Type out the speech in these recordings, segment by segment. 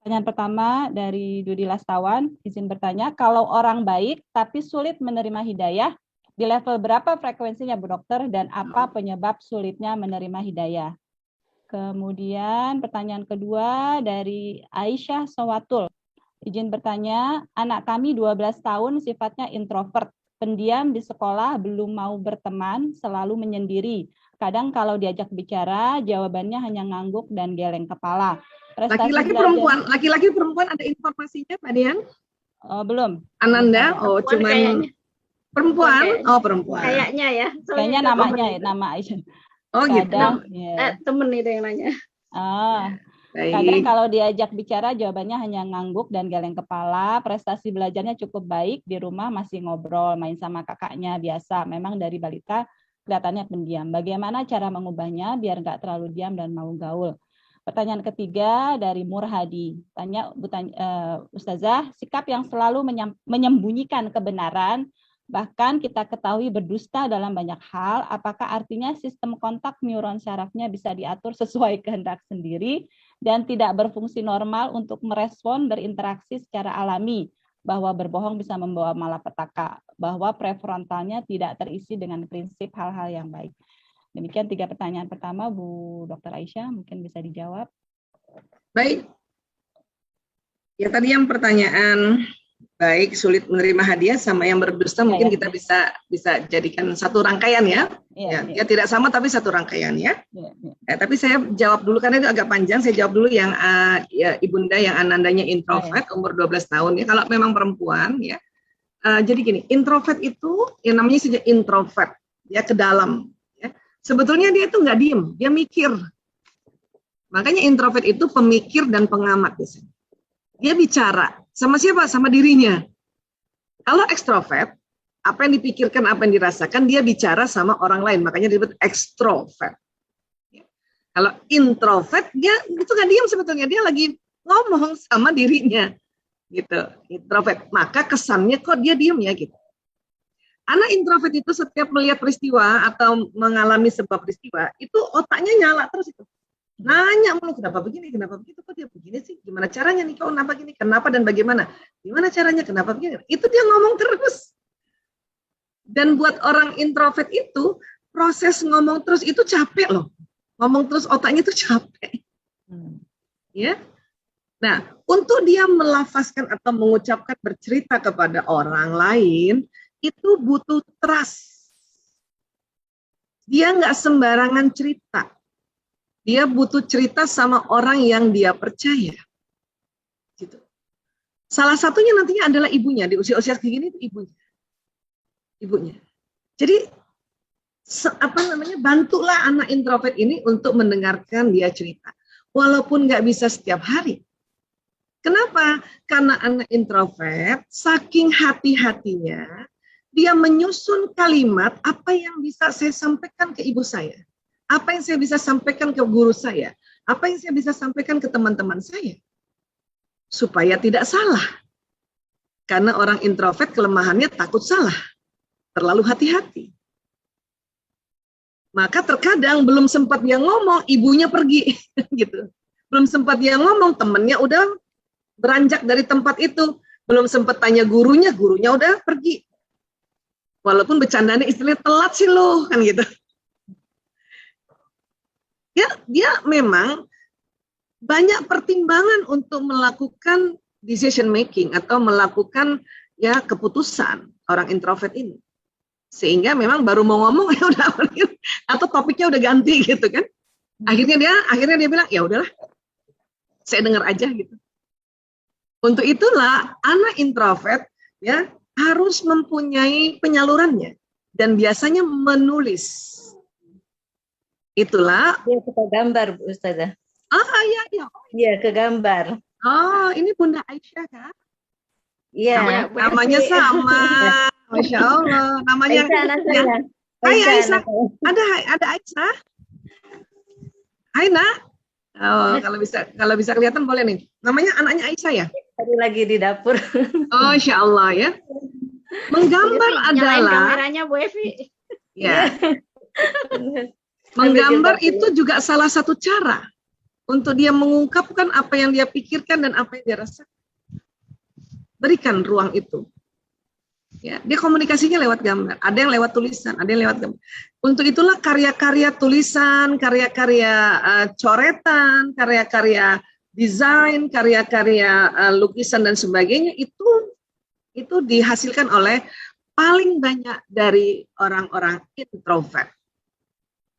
Pertanyaan pertama dari Dudi Lastawan, izin bertanya, kalau orang baik tapi sulit menerima hidayah, di level berapa frekuensinya Bu Dokter dan apa penyebab sulitnya menerima hidayah? Kemudian pertanyaan kedua dari Aisyah Sawatul. Izin bertanya, anak kami 12 tahun sifatnya introvert, pendiam di sekolah, belum mau berteman, selalu menyendiri. Kadang kalau diajak bicara, jawabannya hanya ngangguk dan geleng kepala. Laki-laki perempuan ada informasinya, Pak Dian? Belum. Ananda, cuman perempuan. Oh, perempuan. Kayaknya ya. Kayaknya namanya nama Aisyah. Oh, kadang, gitu. Ya. Temen itu yang nanya. Kadang kalau diajak bicara jawabannya hanya ngangguk dan geleng kepala. Prestasi belajarnya cukup baik, di rumah masih ngobrol, main sama kakaknya biasa. Memang dari balita kelihatannya pendiam. Bagaimana cara mengubahnya biar nggak terlalu diam dan mau gaul? Pertanyaan ketiga dari Murhadi. Ustazah, sikap yang selalu menyembunyikan kebenaran, bahkan kita ketahui berdusta dalam banyak hal, apakah artinya sistem kontak neuron syarafnya bisa diatur sesuai kehendak sendiri dan tidak berfungsi normal untuk merespon berinteraksi secara alami, bahwa berbohong bisa membawa malapetaka, bahwa prefrontalnya tidak terisi dengan prinsip hal-hal yang baik. Demikian 3 pertanyaan pertama, Bu Dr. Aisyah, mungkin bisa dijawab. Baik. Ya, tadi yang pertanyaan baik sulit menerima hadiah sama yang berdusta mungkin kita bisa jadikan satu rangkaian ya. Ya, tidak sama tapi satu rangkaian ya. Tapi saya jawab dulu karena itu agak panjang. Saya jawab dulu yang Ibunda yang Anandanya introvert umur 12 tahun ya. Kalau memang perempuan ya. Jadi gini, introvert itu yang namanya saja introvert ya, ke dalam. Sebetulnya dia itu nggak diem, dia mikir. Makanya introvert itu pemikir dan pengamat biasanya. Dia bicara sama siapa? Sama dirinya. Kalau ekstrovert, apa yang dipikirkan, apa yang dirasakan, dia bicara sama orang lain. Makanya disebut ekstrovert. Kalau introvert, dia itu nggak diem sebetulnya, dia lagi ngomong sama dirinya, gitu. Introvert. Maka kesannya kok dia diem ya gitu. Anak introvert itu setiap melihat peristiwa atau mengalami sebuah peristiwa, itu otaknya nyala terus itu. Nanya mulu, kenapa begini, kenapa begitu, kok dia begini sih, gimana caranya nih, kok kenapa gini, kenapa dan bagaimana, gimana caranya, kenapa begini, itu dia ngomong terus. Dan buat orang introvert itu, proses ngomong terus itu capek loh. Ngomong terus otaknya itu capek. Ya. Nah, untuk dia melafazkan atau mengucapkan bercerita kepada orang lain, itu butuh trust. Dia nggak sembarangan cerita. Dia butuh cerita sama orang yang dia percaya. Gitu. Salah satunya nantinya adalah ibunya. Di usia-usia segini itu ibunya. Jadi bantulah anak introvert ini untuk mendengarkan dia cerita. Walaupun nggak bisa setiap hari. Kenapa? Karena anak introvert saking hati-hatinya, dia menyusun kalimat apa yang bisa saya sampaikan ke ibu saya, apa yang saya bisa sampaikan ke guru saya, apa yang saya bisa sampaikan ke teman-teman saya, supaya tidak salah. Karena orang introvert kelemahannya takut salah, terlalu hati-hati. Maka terkadang belum sempat dia ngomong, ibunya pergi, gitu. Belum sempat dia ngomong, temannya udah beranjak dari tempat itu. Belum sempat tanya gurunya udah pergi. Walaupun bercandanya istilahnya telat sih lo, kan gitu. Dia memang banyak pertimbangan untuk melakukan decision making atau melakukan ya keputusan orang introvert ini. Sehingga memang baru mau ngomong ya udah atau topiknya udah ganti gitu kan. Akhirnya dia bilang ya udahlah. Saya dengar aja gitu. Untuk itulah anak introvert ya harus mempunyai penyalurannya dan biasanya menulis. Itulah. Dia suka gambar, Bu Ustazah. Iya. Iya, ke gambar. Oh, ini Bunda Aisyah kan? Iya. Namanya sama. Masya Allah. Namanya. Aisyah anak saya. Hai Aisyah. Ada Aisyah. Hai Nak. Oh, kalau bisa kelihatan boleh nih. Namanya anaknya Aisyah ya? Tadi lagi di dapur. Oh, Insya Allah ya. Menggambar adalah. Kameranya Bu Evi. Ya. Menggambar itu juga salah satu cara untuk dia mengungkapkan apa yang dia pikirkan dan apa yang dia rasakan. Berikan ruang itu. Ya, dia komunikasinya lewat gambar, ada yang lewat tulisan, ada yang lewat gambar. Untuk itulah karya-karya tulisan, karya-karya coretan, karya-karya desain, karya-karya lukisan dan sebagainya itu dihasilkan oleh paling banyak dari orang-orang introvert.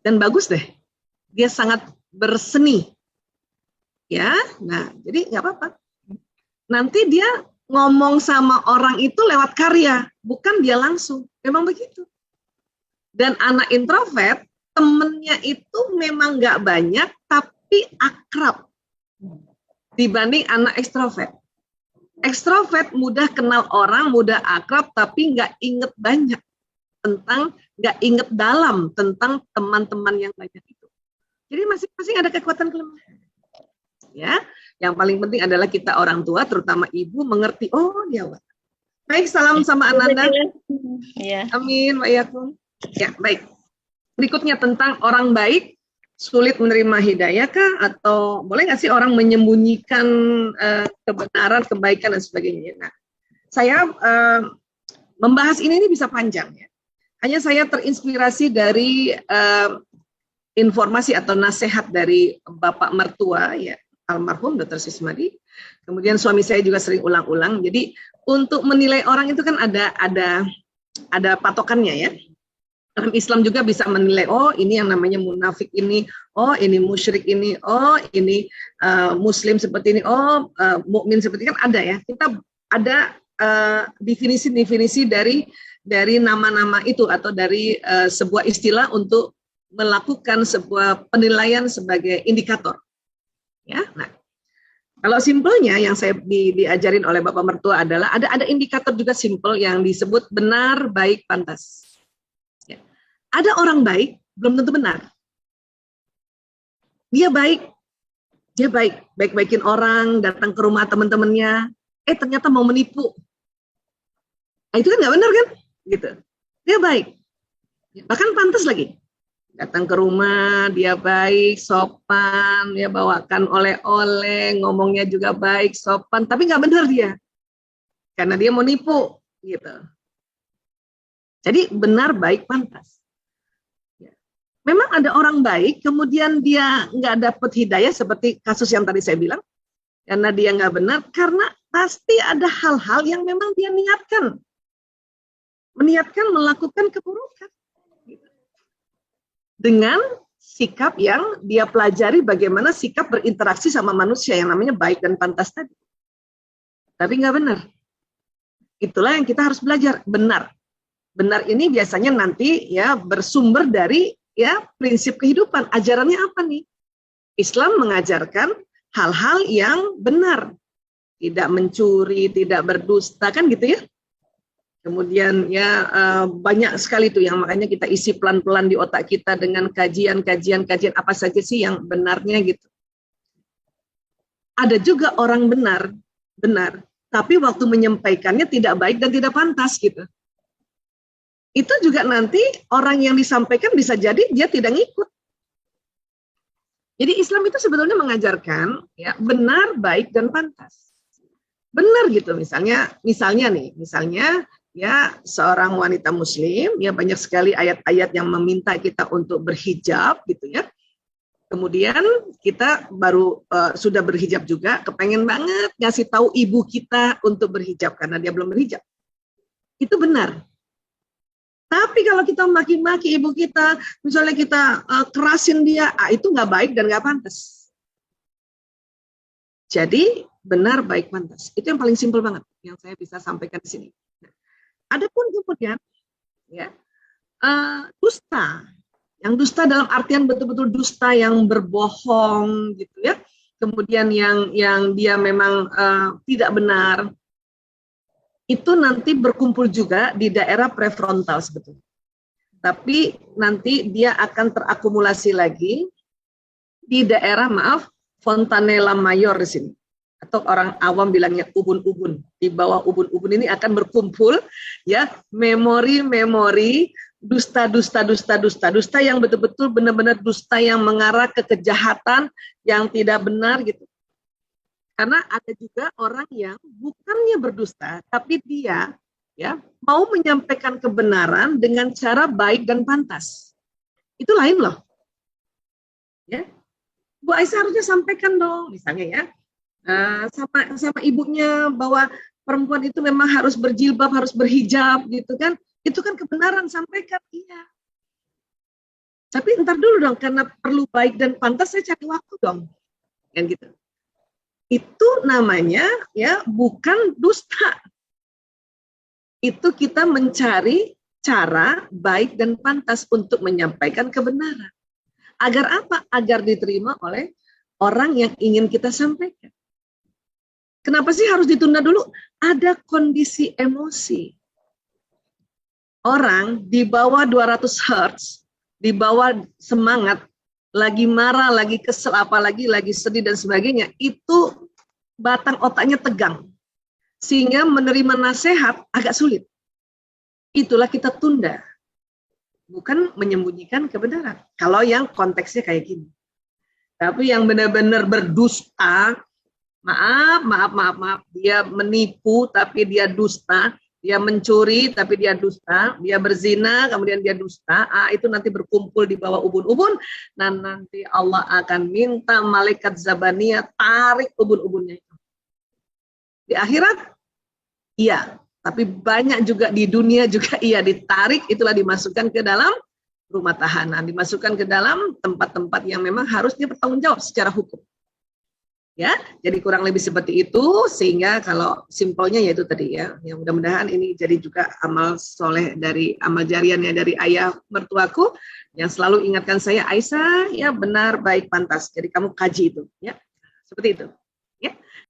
Dan bagus deh, dia sangat berseni. Ya, nah jadi nggak apa-apa. Nanti dia ngomong sama orang itu lewat karya, bukan dia langsung. Memang begitu. Dan anak introvert, temennya itu memang nggak banyak, tapi akrab dibanding anak ekstrovert. Ekstrovert mudah kenal orang, mudah akrab, tapi nggak inget banyak nggak inget dalam tentang teman-teman yang banyak itu. Jadi masing-masing ada kekuatan kelemahan. Ya, yang paling penting adalah kita orang tua, terutama ibu, mengerti. Oh, dia watak. Baik, salam sama Ananda. Ya. Amin, Mbak Yakum. Ya, baik. Berikutnya tentang orang baik sulit menerima hidayah kah? Atau boleh nggak sih orang menyembunyikan kebenaran, kebaikan dan sebagainya? Nah, saya membahas ini bisa panjang ya. Hanya saya terinspirasi dari informasi atau nasihat dari Bapak mertua ya, almarhum Dr. Sismadi. Kemudian suami saya juga sering ulang-ulang. Jadi untuk menilai orang itu kan ada patokannya ya. Dalam Islam juga bisa menilai, oh ini yang namanya munafik ini, oh ini musyrik ini, oh ini muslim seperti ini, oh mukmin seperti ini, kan ada ya. Kita ada definisi-definisi dari nama-nama itu atau dari sebuah istilah untuk melakukan sebuah penilaian sebagai indikator. Ya, nah, kalau simpelnya yang saya diajarin oleh Bapak mertua adalah ada indikator juga simpel yang disebut benar, baik, pantas. Ya. Ada orang baik belum tentu benar. Dia baik-baikin orang, datang ke rumah teman-temannya, ternyata mau menipu. Nah, itu kan nggak benar kan? Gitu. Dia baik, bahkan pantas lagi. Datang ke rumah, dia baik, sopan, dia bawakan oleh-oleh, ngomongnya juga baik, sopan, tapi nggak benar dia. Karena dia mau nipu, gitu. Jadi benar, baik, pantas. Ya. Memang ada orang baik, kemudian dia nggak dapat hidayah, seperti kasus yang tadi saya bilang, karena dia nggak benar, karena pasti ada hal-hal yang memang dia niatkan. Meniatkan melakukan keburukan. Dengan sikap yang dia pelajari bagaimana sikap berinteraksi sama manusia yang namanya baik dan pantas tadi. Tapi nggak benar. Itulah yang kita harus belajar. Benar. Benar ini biasanya nanti ya bersumber dari ya prinsip kehidupan. Ajarannya apa nih? Islam mengajarkan hal-hal yang benar. Tidak mencuri, tidak berdusta, kan gitu ya. Kemudian ya banyak sekali tuh yang makanya kita isi pelan-pelan di otak kita dengan kajian apa saja sih yang benarnya gitu. Ada juga orang benar, tapi waktu menyampaikannya tidak baik dan tidak pantas gitu. Itu juga nanti orang yang disampaikan bisa jadi dia tidak ngikut. Jadi Islam itu sebetulnya mengajarkan ya benar, baik dan pantas. Benar gitu misalnya ya seorang wanita muslim, ya banyak sekali ayat-ayat yang meminta kita untuk berhijab gitu ya. Kemudian kita baru sudah berhijab juga, kepengen banget ngasih tahu ibu kita untuk berhijab karena dia belum berhijab. Itu benar. Tapi kalau kita maki-maki ibu kita, misalnya kita kerasin dia, itu nggak baik dan nggak pantas. Jadi benar, baik, pantas. Itu yang paling simpel banget yang saya bisa sampaikan di sini. Adapun kemudian ya dusta, yang dusta dalam artian betul-betul dusta yang berbohong gitu ya, kemudian yang dia memang tidak benar, itu nanti berkumpul juga di daerah prefrontal sebetulnya. Tapi nanti dia akan terakumulasi lagi di daerah fontanella mayor di sini. Atau orang awam bilangnya ubun-ubun. Di bawah ubun-ubun ini akan berkumpul ya memori-memori dusta yang betul-betul benar-benar dusta yang mengarah ke kejahatan yang tidak benar gitu. Karena ada juga orang yang bukannya berdusta, tapi dia ya mau menyampaikan kebenaran dengan cara baik dan pantas. Itu lain loh. Ya, Bu Aisyah harusnya sampaikan dong, misalnya ya, sama ibunya bahwa perempuan itu memang harus berjilbab, harus berhijab, gitu kan? Itu kan kebenaran, sampaikan, iya. Tapi ntar dulu dong, karena perlu baik dan pantas, saya cari waktu dong, kan gitu. Itu namanya ya bukan dusta. Itu kita mencari cara baik dan pantas untuk menyampaikan kebenaran. Agar apa? Agar diterima oleh orang yang ingin kita sampaikan. Kenapa sih harus ditunda dulu? Ada kondisi emosi. Orang di bawah 200 Hz, di bawah semangat, lagi marah, lagi kesel, apalagi lagi sedih dan sebagainya, itu batang otaknya tegang. Sehingga menerima nasihat agak sulit. Itulah kita tunda. Bukan menyembunyikan kebenaran. Kalau yang konteksnya kayak gini. Tapi yang benar-benar berdusta, maaf, dia menipu tapi dia dusta, dia mencuri tapi dia dusta, dia berzina kemudian dia dusta, itu nanti berkumpul di bawah ubun-ubun, dan nanti Allah akan minta malaikat Zabaniyah tarik ubun-ubunnya itu. Di akhirat, iya, tapi banyak juga di dunia juga iya ditarik, itulah dimasukkan ke dalam rumah tahanan, dimasukkan ke dalam tempat-tempat yang memang harusnya bertanggung jawab secara hukum. Ya, jadi kurang lebih seperti itu, sehingga kalau simpelnya yaitu tadi ya, yang mudah-mudahan ini jadi juga amal soleh dari amal jariahnya dari ayah mertuaku yang selalu ingatkan saya, Aisyah ya benar baik pantas, jadi kamu kaji itu ya, seperti itu ya.